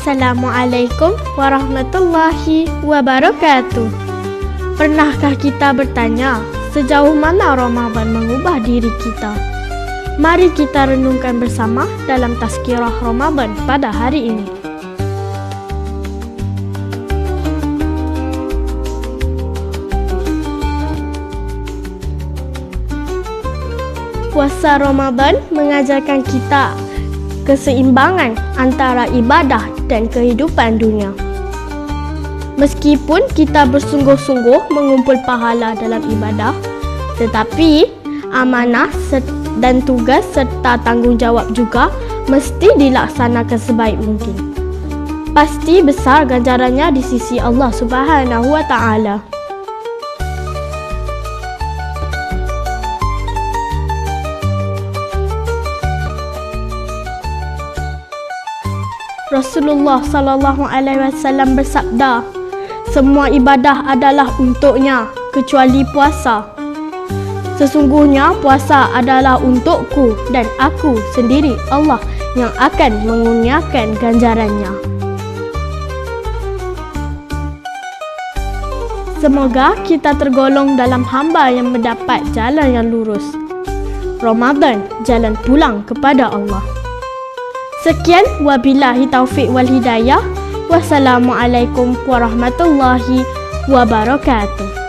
Assalamualaikum warahmatullahi wabarakatuh. Pernahkah kita bertanya sejauh mana Ramadan mengubah diri kita? Mari kita renungkan bersama dalam tazkirah Ramadan pada hari ini. Puasa Ramadan mengajarkan kita keseimbangan antara ibadah dan kehidupan dunia. Meskipun kita bersungguh-sungguh mengumpul pahala dalam ibadah, tetapi amanah dan tugas serta tanggungjawab juga mesti dilaksanakan sebaik mungkin. Pasti besar ganjarannya di sisi Allah Subhanahu wa Ta'ala. Rasulullah sallallahu alaihi wasallam bersabda, "Semua ibadah adalah untuknya kecuali puasa. Sesungguhnya puasa adalah untukku dan aku sendiri Allah yang akan mengurniakan ganjarannya." Semoga kita tergolong dalam hamba yang mendapat jalan yang lurus. Ramadan, jalan pulang kepada Allah. Sekian, wabillahi taufiq wal hidayah. Wassalamualaikum warahmatullahi wabarakatuh.